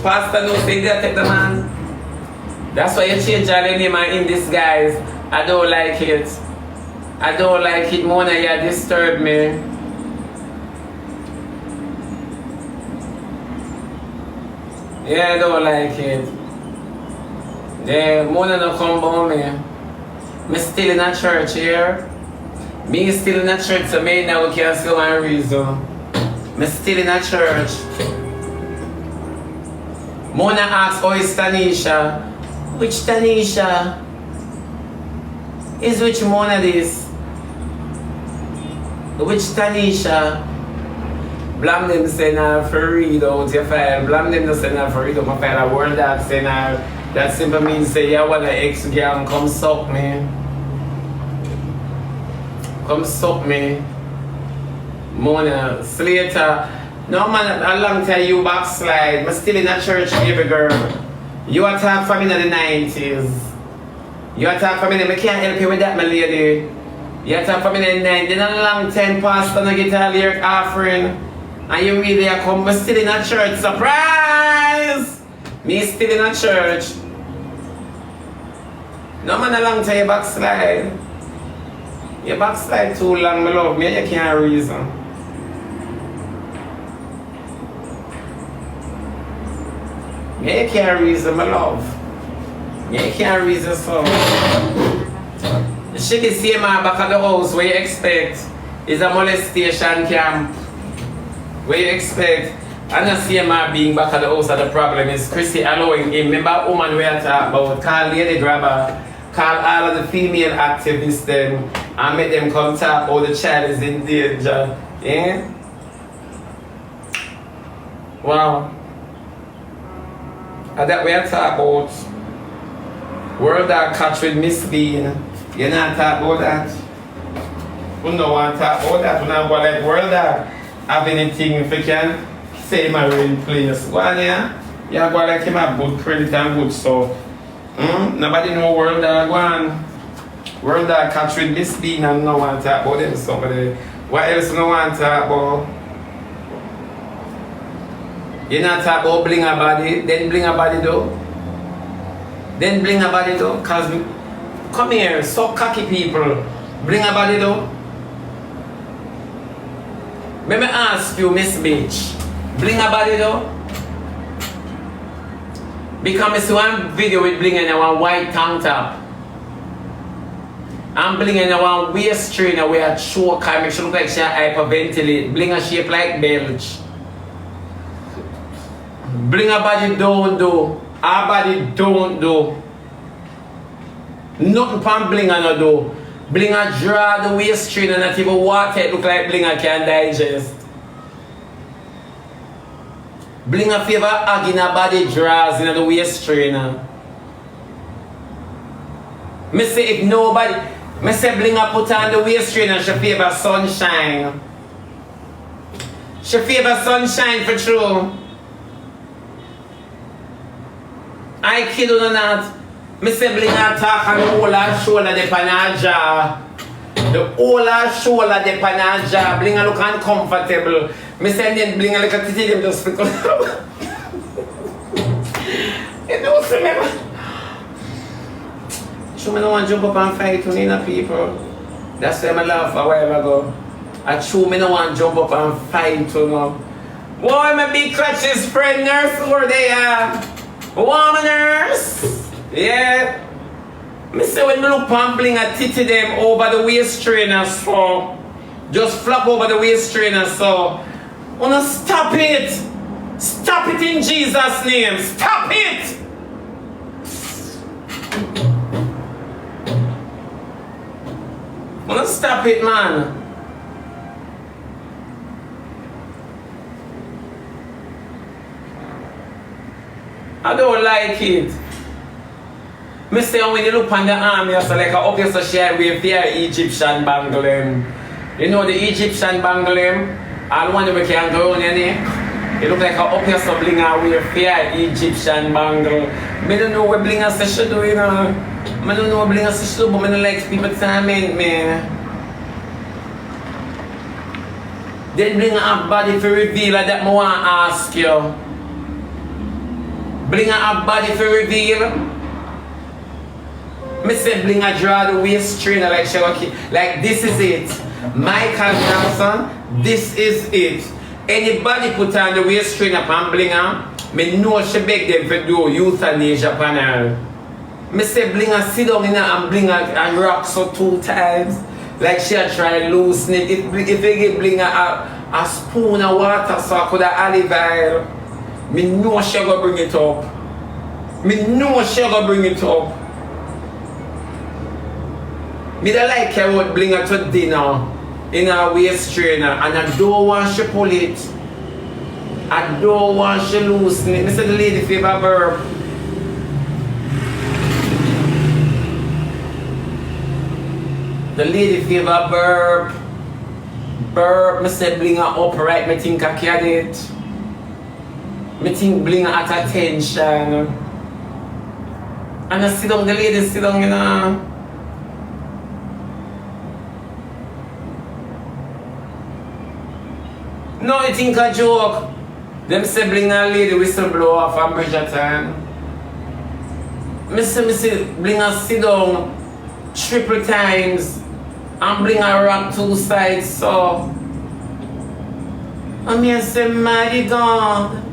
Pastor no say that take the man. That's why you change your name in disguise. I don't like it. I don't like it. Mona, you disturb me. Yeah, I don't like it. Yeah, Mona no come by me. Me still in a church here. Me still in a church, so me now can see one reason. Me still in a church. Mona asks, oh, is Tanisha? Which Tanisha? Is which Mona this? Which Tanisha? Blame them saying for read out your file. Blame them saying for read out my file. A word that saying that simply means say you want an ex girl come suck me. Come suck me. Mona Slater. No man, a long time you backslide. I'm still in a church, baby girl. You attack from in the 90s. You attack from in I can't help you with that, my lady. You attack from in the 90s. Then a long time pastor no get a lyric offering. And you really are come, I'm still in a church. Surprise! Me still in a church. No man, a long time you backslide. You backslide too long, my love. Me, you can't reason. Me, you can't reason, my love. Me, you can't reason, so. She can see my back at the house. What you expect is a molestation camp. What you expect? I don't see my being back at the house. The problem is Chrissy allowing him. Remember a woman we are talking about, call Lady Grabber, call all of the female activists them, and make them come talk how the child is in danger. Yeah? Wow. And that we are talking about world that catch with Miss Bean. You're not talking about that. We don't want to talk about that. We don't want to like world that have anything if you can say my real place. Go on here. You go like him have good credit and good stuff. Nobody know world that go on. World that catch with Miss Bean and no one talk about them somebody. What else no one talk about? You not talk about Blinga body, then Blinga body though. Then Blinga body though, cause come here, so cocky people. Blinga body though. Let me ask you, Miss Belch, Blinga body though? Because I see one video with Blinga in one white tank top. And Blinga in one waist trainer where a choke and make she look like she hyperventilate. Blinga shape like Belch. Blinga body don't do. Our body don't do. Nothing from Blinga no do. Blinga draw the waist trainer and not even water it look like Blinga can digest. Blinga favor hugging her body draws in the waist trainer. Me say if nobody, me say Blinga put on the waist trainer, she favor sunshine. She favor sunshine for true. I kid you not. Me say Blinga talk and the whole her shoulder de panaja. The whole her shoulder de panaja. Blinga look uncomfortable. Me say then Blinga look at titty them just because. You know, see me. Show me no one jump up and fight with the people. That's why I laugh a while ago. I show me no one jump up and fight to no. Boy, my big clutches friend nurse over there. Woman nurse. Yeah. Me say when me look pan Blinga titty them over the waist trainer so. Just flop over the waist trainer so. Wanna stop it. Stop it in Jesus' name. Stop it. Wanna stop it, man. I don't like it. Me say when you look on the arm, you say like up here so share with your Egyptian bangle. You know the Egyptian bangle? All the one that we can go on your neck. You look like up here so Blinga with your Egyptian bangle. I don't know what Blinga says she do, you know. I don't know what Blinga says she do, but I don't like people torment me. Then Blinga have body to reveal that I want to ask you. Blinga a body for reveal. Me say Blinga draw the waist trainer like she was like this is it. Michael Johnson, this is it. Anybody put on the waist trainer upon Blinga, me know she beg them for do euthanasia upon her. Me say Blinga sit down in her and Blinga and rock so 2 times. Like she a try loosen it. If they give Blinga a spoon of water so I could have olive oil, me know she go bring it up. Me know she go bring it up. Me don't like her out Blinga to dinner in her waist trainer and I don't want she pull it. I don't want she loosen it. Me say the lady favor burp. The lady favor burp. Burp. Me say Blinga upright. Me think I can it. Me think Blinga at attention. And I sit down, the lady sit down, you know. No, you think a joke. Them say Blinga lady whistleblower from Bridgerton. Me say Blinga sit down 3 times and Blinga rock 2 sides, so. And me say, mighty God.